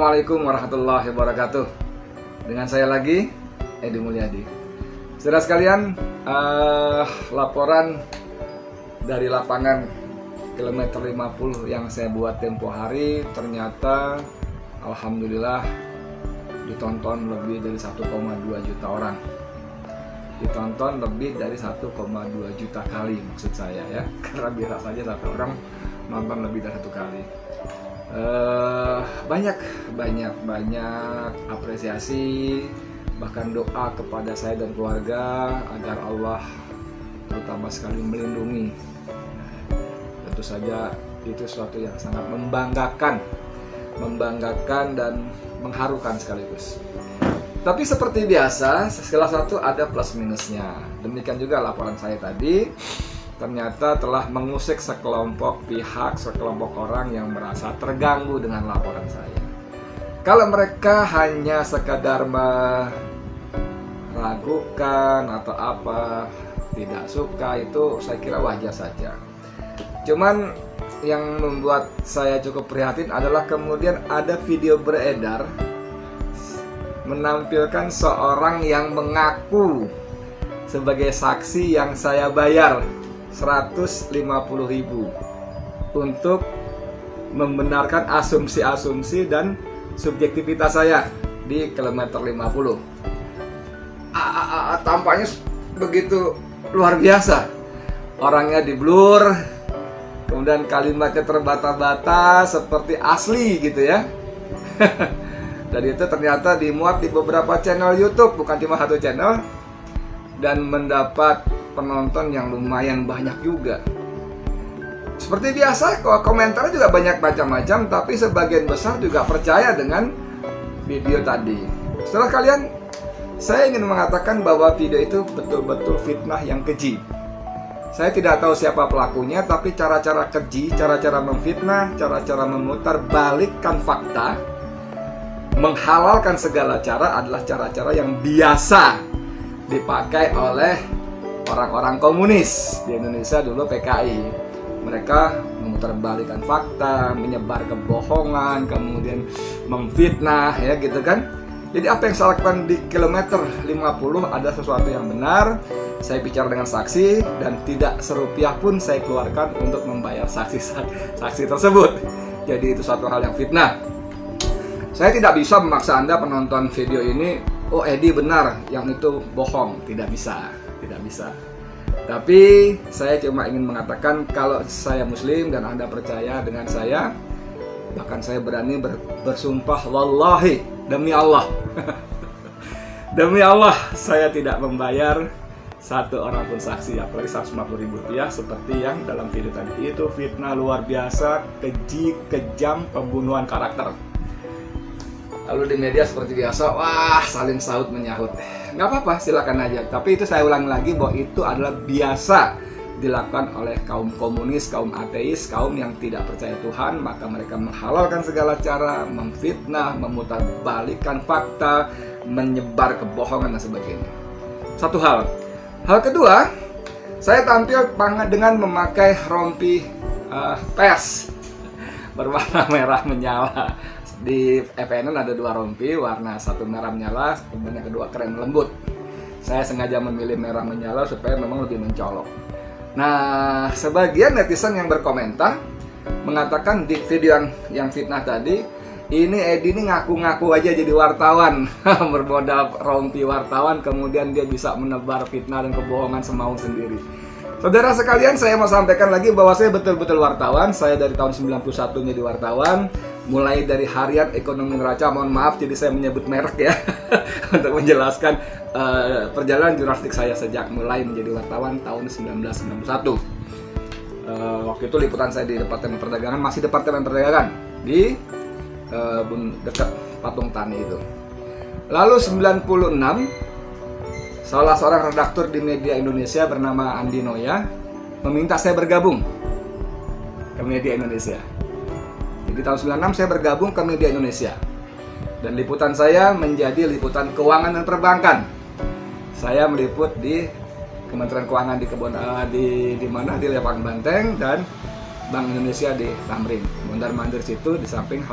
Assalamualaikum warahmatullahi wabarakatuh. Dengan saya lagi, Edi Mulyadi. Saudara sekalian, laporan dari lapangan kilometer 50 yang saya buat tempo hari, ternyata alhamdulillah ditonton lebih dari 1,2 juta orang. Ditonton lebih dari 1,2 juta kali maksud saya ya, karena biasa saja satu orang nonton lebih dari 1 kali. Banyak apresiasi, bahkan doa kepada saya dan keluarga agar Allah terutama sekali melindungi. Tentu saja itu sesuatu yang sangat membanggakan dan mengharukan sekaligus. Tapi seperti biasa, salah satu ada plus minusnya. Demikian juga laporan saya tadi, ternyata telah mengusik sekelompok pihak, sekelompok orang yang merasa terganggu dengan laporan saya. Kalau mereka hanya sekadar meragukan atau apa, tidak suka, itu saya kira wajar saja. Cuman yang membuat saya cukup prihatin adalah kemudian ada video beredar menampilkan seorang yang mengaku sebagai saksi yang saya bayar 150.000 untuk membenarkan asumsi-asumsi dan subjektivitas saya di kilometer 50. Tampaknya begitu luar biasa. Orangnya di blur, kemudian kalimatnya terbata-bata seperti asli gitu ya. Dan itu ternyata dimuat di beberapa channel YouTube, bukan cuma satu channel, dan mendapat penonton yang lumayan banyak juga. Seperti biasa, komentarnya juga banyak macam-macam, tapi sebagian besar juga percaya dengan video tadi. Setelah kalian, saya ingin mengatakan bahwa video itu betul-betul fitnah yang keji. Saya tidak tahu siapa pelakunya, tapi cara-cara keji, cara-cara memfitnah, cara-cara memutarbalikkan fakta, menghalalkan segala cara adalah cara-cara yang biasa dipakai oleh orang-orang komunis di Indonesia dulu, PKI. Mereka memutarbalikkan fakta, menyebar kebohongan, kemudian memfitnah ya gitu kan. Jadi apa yang saya lakukan di kilometer 50 ada sesuatu yang benar. Saya bicara dengan saksi dan tidak serupiah pun saya keluarkan untuk membayar saksi tersebut. Jadi itu suatu hal yang fitnah. Saya tidak bisa memaksa Anda penonton video ini, oh Edi benar, yang itu bohong. Tidak bisa. Tapi saya cuma ingin mengatakan kalau saya muslim dan Anda percaya dengan saya, bahkan saya berani bersumpah wallahi, demi Allah demi Allah, saya tidak membayar satu orang pun saksi, apalagi 150.000 rupiah seperti yang dalam video tadi. Itu fitnah luar biasa, keji, kejam, pembunuhan karakter. Lalu di media seperti biasa, wah saling sahut menyahut. Nggak apa-apa, silakan aja. Tapi itu saya ulangi lagi bahwa itu adalah biasa dilakukan oleh kaum komunis, kaum ateis, kaum yang tidak percaya Tuhan. Maka mereka menghalalkan segala cara, memfitnah, memutarbalikkan fakta, menyebar kebohongan dan sebagainya. Satu hal. Hal kedua, saya tampil dengan memakai rompi pers berwarna merah menyala. Di FNN ada 2 rompi, warna satu merah menyala, kemudian yang kedua krem lembut. Saya sengaja memilih merah menyala supaya memang lebih mencolok. Nah, sebagian netizen yang berkomentar mengatakan di video yang fitnah tadi, ini Edi ini ngaku-ngaku aja jadi wartawan, bermodal rompi wartawan, kemudian dia bisa menebar fitnah dan kebohongan semau sendiri. Saudara sekalian, saya mau sampaikan lagi bahwa saya betul-betul wartawan. Saya dari tahun 91 menjadi wartawan, mulai dari harian Ekonomi Neraca, mohon maaf jadi saya menyebut merek ya, untuk menjelaskan perjalanan jurnalistik saya sejak mulai menjadi wartawan tahun 1991. Waktu itu liputan saya di Departemen Perdagangan, masih Departemen Perdagangan, di dekat Patung Tani itu. Lalu 96, salah seorang redaktur di media Indonesia bernama Andi Noya meminta saya bergabung ke media Indonesia. Jadi tahun 96 saya bergabung ke media Indonesia. Dan liputan saya menjadi liputan keuangan dan perbankan. Saya meliput di Kementerian Keuangan di mana di Lapangan Banteng, dan Bank Indonesia di Tamrin. Mondar-mandir situ di samping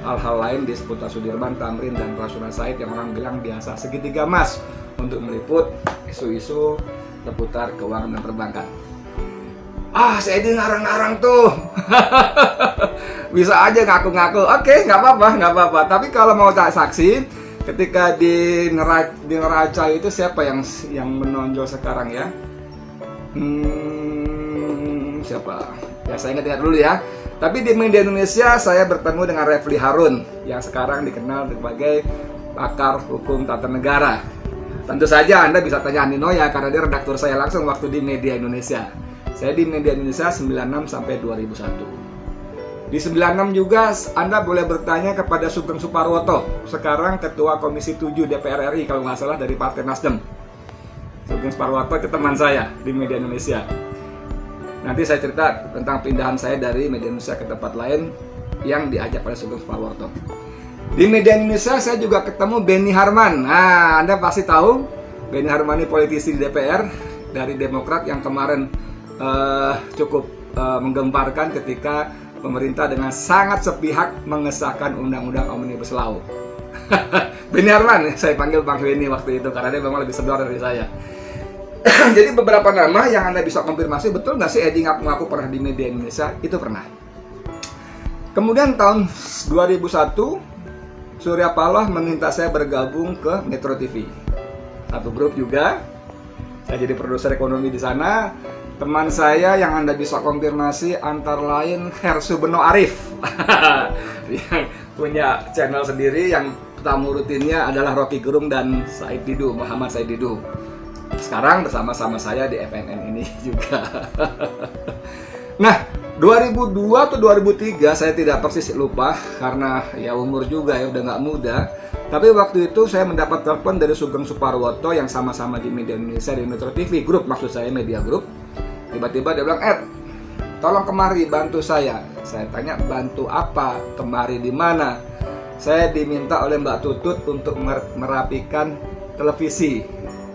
hal-hal lain di seputar Sudirman, Tamrin, dan Rasuna Said yang orang bilang biasa segitiga emas untuk meliput isu-isu seputar keuangan dan perbankan. Saya ini ngarang-ngarang tuh. Bisa aja ngaku-ngaku. Oke, nggak apa-apa. Tapi kalau mau tak saksi, ketika di neraca itu siapa yang menonjol sekarang ya? Siapa? Ya saya ingat dulu ya. Tapi di media Indonesia saya bertemu dengan Refli Harun yang sekarang dikenal sebagai pakar hukum tata negara. Tentu saja Anda bisa tanya Andi Noya karena dia redaktur saya langsung waktu di media Indonesia. Saya di media Indonesia 96 sampai 2001. Di 96 juga Anda boleh bertanya kepada Sugeng Suparwoto, sekarang Ketua Komisi 7 DPR RI kalau nggak salah dari Partai Nasdem. Sugeng Suparwoto itu teman saya di media Indonesia. Nanti saya cerita tentang pindahan saya dari media Indonesia ke tempat lain yang diajak oleh Sugeng Suparwoto. Di media Indonesia saya juga ketemu Benny Harman. Nah, Anda pasti tahu Benny Harman ini politisi di DPR dari Demokrat yang kemarin cukup menggemparkan ketika pemerintah dengan sangat sepihak mengesahkan Undang-Undang Omnibus Law. Benny Harman, saya panggil Bang Benny waktu itu karena dia memang lebih senior dari saya. Jadi beberapa nama yang Anda bisa konfirmasi, betul nggak sih Edi ngaku pernah di media Indonesia? Itu pernah. Kemudian tahun 2001, Surya Paloh meminta saya bergabung ke Metro TV. Satu grup juga. Saya jadi produser ekonomi di sana. Teman saya yang Anda bisa konfirmasi antara lain Hersu Beno Arif yang punya channel sendiri yang tamu rutinnya adalah Rocky Gerung dan Said Didu, Muhammad Said Didu. Sekarang bersama-sama saya di FNN ini juga. Nah, 2002 atau 2003 saya tidak persis lupa karena ya umur juga ya udah nggak muda. Tapi waktu itu saya mendapat telepon dari Sugeng Suparwoto yang sama-sama di media Indonesia di Metro TV Group, maksud saya media group. Tiba-tiba dia bilang, tolong kemari bantu saya. Saya tanya, bantu apa? Kemari di mana? Saya diminta oleh Mbak Tutut untuk merapikan televisi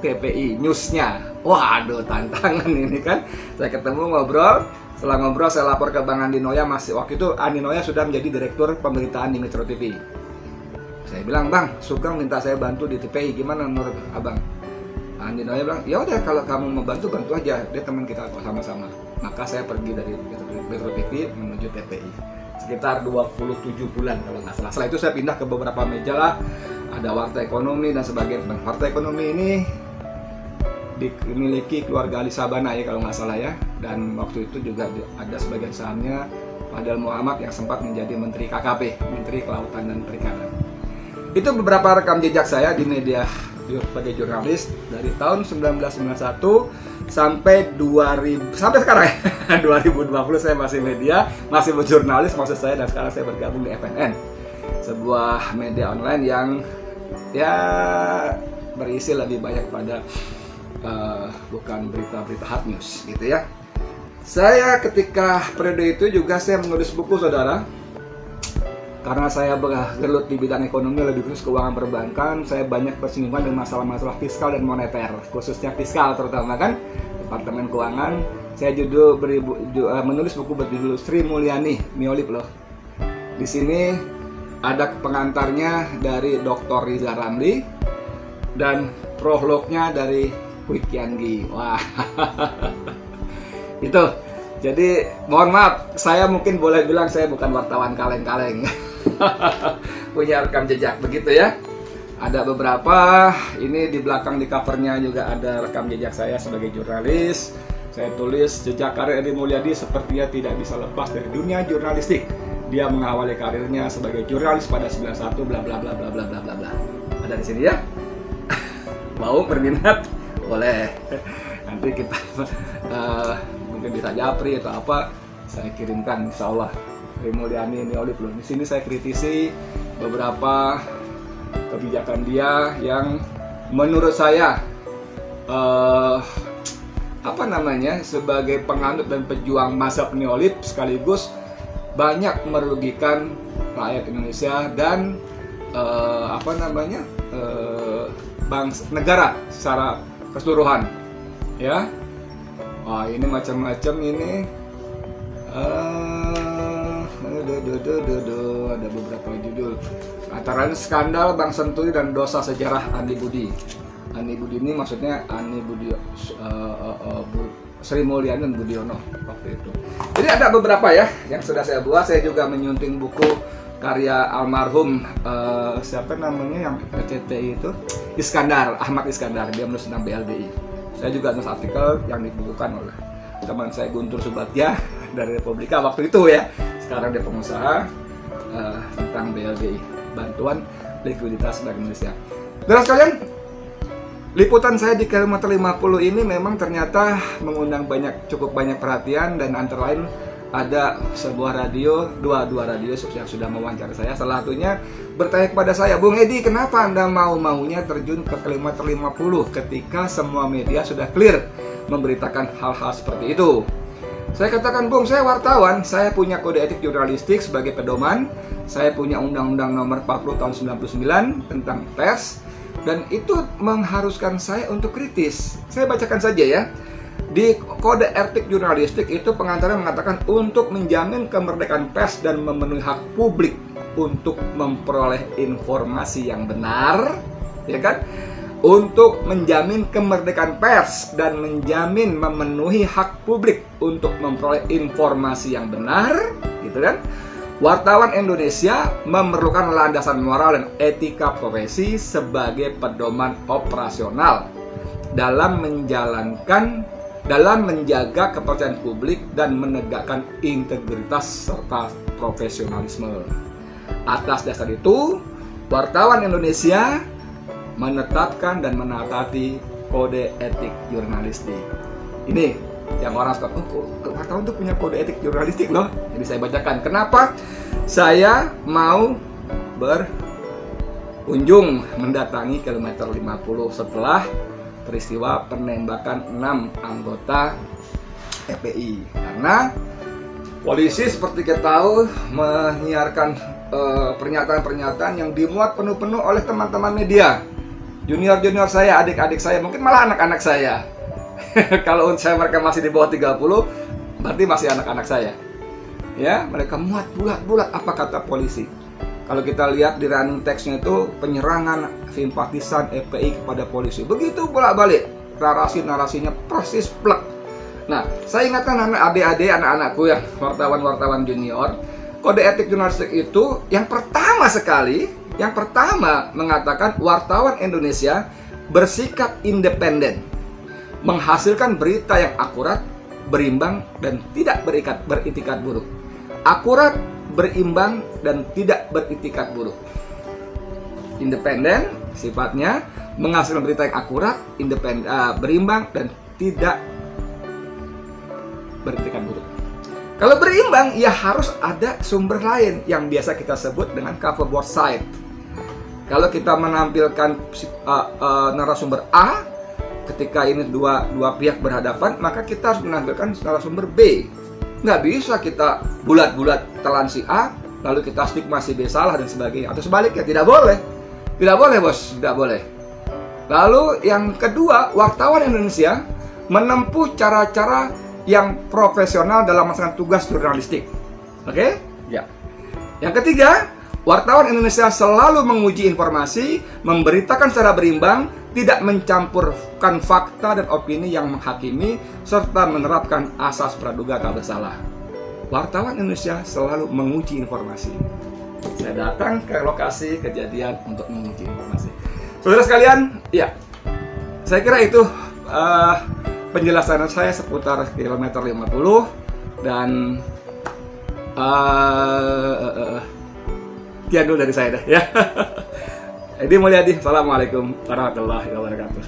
TPI newsnya. Waduh, tantangan ini kan. Saya ketemu ngobrol. Setelah ngobrol saya lapor ke Bang Andi Noya. Waktu itu Andi Noya sudah menjadi direktur pemberitaan di Metro TV. Saya bilang, Bang, Sugeng minta saya bantu di TPI. Gimana menurut Abang? Andi Noya bilang, ya udah kalau kamu mau bantu aja, dia teman kita sama-sama. Maka saya pergi dari Metro TV menuju TPI sekitar 27 bulan kalau nggak salah. Setelah itu saya pindah ke beberapa majalah, ada Warta Ekonomi dan sebagainya. Warta Ekonomi ini dimiliki keluarga Ali Sabana ya kalau nggak salah ya, dan waktu itu juga ada sebagian sahamnya Fadel Muhammad yang sempat menjadi Menteri KKP, Menteri Kelautan dan Perikanan. Itu beberapa rekam jejak saya di media sebagai jurnalis dari tahun 1991 sampai 2000 sampai sekarang ya. 2020 saya masih media, masih berjurnalis maksud saya, dan sekarang saya bergabung di FNN, sebuah media online yang ya berisi lebih banyak pada bukan berita-berita hard news gitu ya. Saya ketika periode itu juga saya menulis buku, saudara. Karena saya bergelut di bidang ekonomi, lebih khusus keuangan perbankan, saya banyak bersinggungan dengan masalah-masalah fiskal dan moneter, khususnya fiskal terutama kan, Departemen Keuangan. Saya menulis buku berjudul Sri Mulyani Miolip loh. Di sini ada pengantarnya dari Dr. Riza Ramli dan prolognya dari Hui Kianggi. Wah, itu. Jadi mohon maaf, saya mungkin boleh bilang saya bukan wartawan kaleng-kaleng. Punya rekam jejak begitu ya. Ada beberapa, ini di belakang di covernya juga ada rekam jejak saya sebagai jurnalis. Saya tulis jejak karir Edi Mulyadi sepertinya tidak bisa lepas dari dunia jurnalistik. Dia mengawali karirnya sebagai jurnalis pada 91 bla bla bla bla bla bla bla bla. Ada di sini ya. Mau berminat? Boleh. Nanti kita mungkin bisa japri atau apa, saya kirimkan insya Allah. Sri Mulyani Miolip loh. Di sini saya kritisi beberapa kebijakan dia yang menurut saya sebagai penganut dan pejuang mazhab neolib sekaligus banyak merugikan rakyat Indonesia dan bangsa negara secara keseluruhan ya. Wah, ini macam-macam ini. ada beberapa judul. Antara lain skandal Bank Senturi dan dosa sejarah Andi Budi. Andi Budi ini maksudnya Andi Budi Sri Mulyani dan Budiono waktu itu. Jadi ada beberapa ya yang sudah saya buat. Saya juga menyunting buku karya almarhum siapa namanya yang PCTI itu, Iskandar, Ahmad Iskandar. Dia menulis tentang BLDI. Saya juga nulis artikel yang dibukukan oleh teman saya Guntur Subatya dari Republika waktu itu ya. Sekarang dia pengusaha tentang BLDI, bantuan likuiditas Bank Indonesia. Saudara sekalian, liputan saya di kilometer 50 ini memang ternyata mengundang cukup banyak perhatian, dan antara lain ada sebuah radio, dua radio yang sudah mewawancara saya. Salah satunya bertanya kepada saya, Bung Edi, kenapa Anda maunya terjun ke kilometer 50 ketika semua media sudah clear memberitakan hal-hal seperti itu? Saya katakan, Bung, saya wartawan, saya punya kode etik jurnalistik sebagai pedoman, saya punya Undang-Undang Nomor 40 tahun 99 tentang pers, dan itu mengharuskan saya untuk kritis. Saya bacakan saja ya. Di kode etik jurnalistik itu pengantarnya mengatakan untuk menjamin kemerdekaan pers dan memenuhi hak publik untuk memperoleh informasi yang benar, ya kan? Untuk menjamin kemerdekaan pers dan menjamin memenuhi hak publik untuk memperoleh informasi yang benar, gitu kan? Wartawan Indonesia memerlukan landasan moral dan etika profesi sebagai pedoman operasional dalam menjaga kepercayaan publik dan menegakkan integritas serta profesionalisme. Atas dasar itu, wartawan Indonesia menetapkan dan menaati kode etik jurnalistik. Ini yang orang suka, wartawan itu punya kode etik jurnalistik loh. Jadi saya bacakan kenapa saya mau berkunjung mendatangi kilometer 50 setelah peristiwa penembakan 6 anggota FPI. Karena polisi seperti kita tahu menyiarkan pernyataan-pernyataan yang dimuat penuh-penuh oleh teman-teman media. Junior-junior saya, adik-adik saya, mungkin malah anak-anak saya. Kalau mereka masih di bawah 30, berarti masih anak-anak saya. Ya, mereka muat bulat-bulat apa kata polisi. Kalau kita lihat di running text-nya itu penyerangan simpatisan FPI kepada polisi. Begitu bolak-balik, narasinya persis plek. Nah, saya ingatkan adik-adik, anak-anakku yang wartawan-wartawan junior, kode etik jurnalistik itu yang pertama mengatakan wartawan Indonesia bersikap independen, menghasilkan berita yang akurat, berimbang, dan tidak beritikat buruk. Akurat, berimbang, dan tidak beritikat buruk. Independen sifatnya, menghasilkan berita yang akurat, berimbang, dan tidak beritikat buruk. Kalau berimbang, ya harus ada sumber lain yang biasa kita sebut dengan cover both side. Kalau kita menampilkan narasumber A, ketika ini dua pihak berhadapan, maka kita harus menampilkan narasumber B. Nggak bisa kita bulat-bulat telan si A, lalu kita stigma si B salah dan sebagainya. Atau sebaliknya, tidak boleh. Tidak boleh, bos. Tidak boleh. Lalu yang kedua, wartawan Indonesia menempuh cara-cara yang profesional dalam melaksanakan tugas jurnalistik. Oke? Ya. Yang ketiga, wartawan Indonesia selalu menguji informasi, memberitakan secara berimbang, tidak mencampurkan fakta dan opini yang menghakimi, serta menerapkan asas praduga tak bersalah. Wartawan Indonesia selalu menguji informasi. Saya datang ke lokasi kejadian untuk menguji informasi. Saudara sekalian, ya, saya kira itu penjelasan saya seputar kilometer 50 dan sekian dulu dari saya dah ya. Edi Mulyadi, assalamualaikum warahmatullahi wabarakatuh.